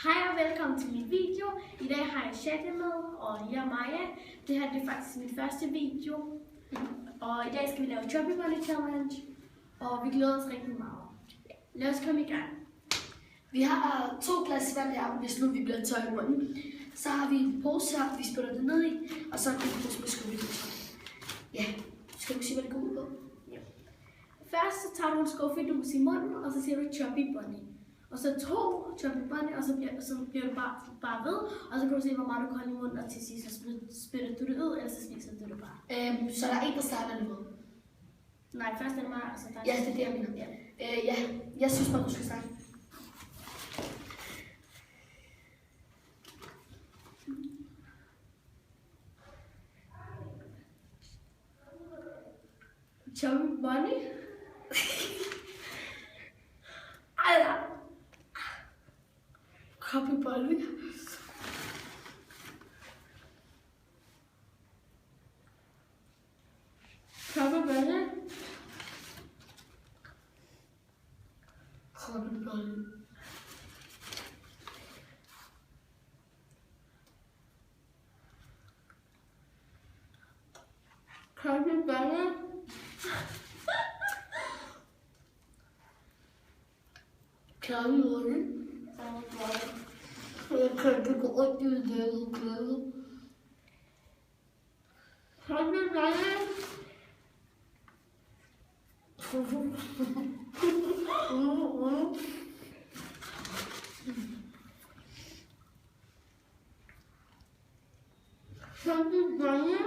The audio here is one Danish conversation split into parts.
Hej og velkommen til min video. I dag har jeg Shadia med, og jeg er Maja. Det her det er faktisk min første video. Og i dag skal vi lave Chubby Bunny Challenge. Og vi glæder os rigtig meget. Lad os komme i gang. Vi har 2 glas vand her, hvis nu vi bliver tør i munden. Så har vi en pose her, vi spytter det ned i. Og så en pose med skummetøj. Ja, skal du sige, hvad det går ud på? Ja. Først så tager du en skuffedus i munden, og så siger du Chubby Bunny. Og så 2 Chubby Bunny, og så bliver du bare ved. Og så kan du se, hvor meget du kan holde i munden, og til sidst så spytter du det ud, eller så spiser du det bare. Så der er en, der starter det med? Nej, først er det mig, og så der. Ja, det er det, jeg mener. Ja, jeg synes bare, du skal starte. Chubby Bunny. Chubby Bunny. Chubby Bunny. Chubby Bunny. Chubby Bunny. Chubby Bunny. Jeg kan ikke gå rundt i det glæde. Chubby Bunny. Chubby Bunny.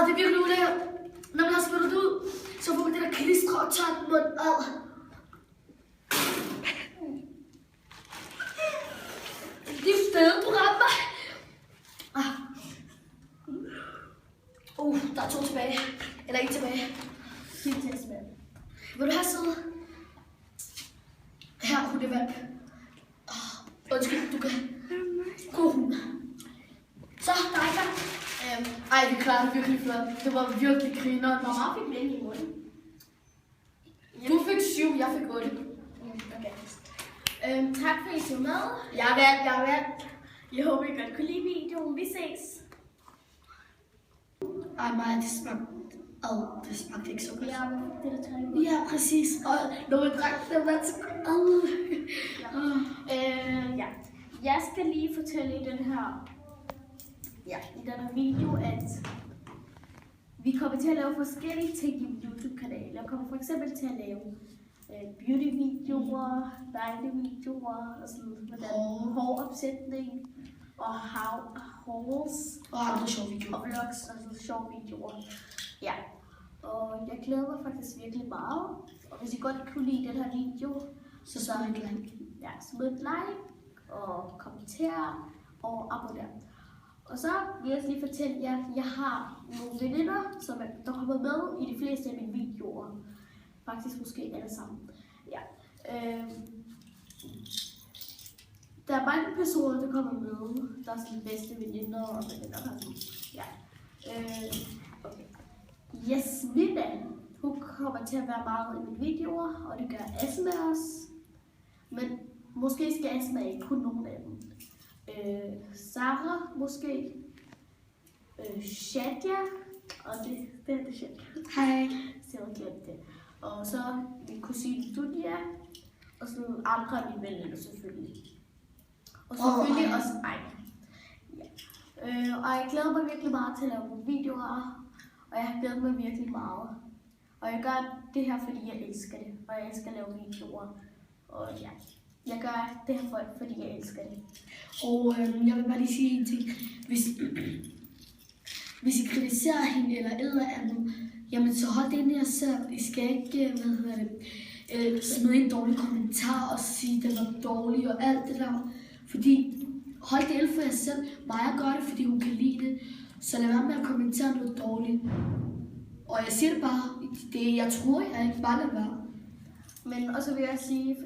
Det er virkelig ulækkert. Når man har spyttet det ud, så får man det der klistre og tørt mund. Det er stedet, du ramte mig. Der er 2 tilbage. Eller 1 tilbage. Vil du have siddet? Her, hun er vand. Undskyld, du kan. God hund. Så, der er ikke vand. Ej, vi klarede det virkelig flot. Det var virkelig griner. Hvor meget fik vi i munden? Du fik 7, jeg fik 8. Okay. Tak for at I så med. Jeg vandt. Jeg håber, I godt kunne lide videoen. Vi ses. Ej, Maja, det smagte ikke så godt. Ja, det er det. Ja, præcis. Og når man drak det vand, så... Ja. Jeg skal lige fortælle i den her video, at vi kommer til at lave forskellige ting i min YouTube-kanal. Jeg kommer for eksempel til at lave beauty-videoer, dejlige-videoer, og sådan, hvordan håropsætning, og hauls, Og andre sjove videoer. og vlogs, og sådan sjove videoer. Ja, og jeg glæder mig faktisk virkelig meget. Og hvis I godt kunne lide den her video, Så smid et like. ja, smid et like, og kommenter, og abonner. Og så vil jeg lige fortælle jer, at jeg har nogle veninder, der kommer med i de fleste af mine videoer. Faktisk måske alle sammen. Ja. Der er mange personer, der kommer med. Der er sådan bedste veninder og veninder. Ja. Okay. Jasmine, hun kommer til at være meget i mine videoer, og det gør Asma også. Men måske skal Asma ikke kun nogle af dem. Sara måske, Shadia, og det er det Shadia. Hej. Så jeg glemte det. Og så min kusine Dunia, og så nogle andre af mine venner selvfølgelig. Og selvfølgelig også mig. Ja. Og jeg glæder mig virkelig meget til at lave nogle videoer. Og jeg har glædet mig virkelig meget. Og jeg gør det her, fordi jeg elsker det. Og jeg elsker at lave videoer. Og ja, jeg gør det her, fordi jeg elsker det. Og jeg vil bare lige sige en ting. Hvis I kritiserer hende eller et eller andet, jamen så hold det inde i jer selv. I skal ikke, smide en dårlig kommentar og sige, at den var dårlig og alt det der. Fordi hold det inde for jer selv. Maja gør det, fordi hun kan lide det. Så lad være med at kommentere noget dårligt. Og jeg siger det bare, jeg tror, jeg ikke bare lade være. Men også vil jeg sige,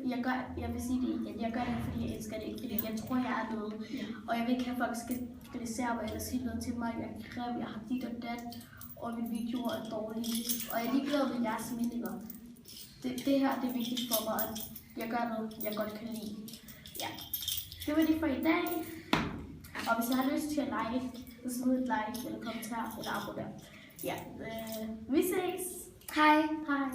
jeg vil sige det igen, jeg gør det, fordi jeg elsker det, ikke fordi jeg tror, jeg er noget. Ja. Og jeg vil ikke have, at folk skal kritisere mig eller sige noget til mig, jeg er grim, jeg har dit og dat, og mine videoer er dårlige. Og jeg er ligeglad med jeres meninger. Det her det er vigtigt for mig, at jeg gør noget, jeg godt kan lide. Ja. Det var det for i dag. Og hvis jeg har lyst til at like, så smid et like eller kommentar eller abonner. Ja, vi ses. Hej. Hej.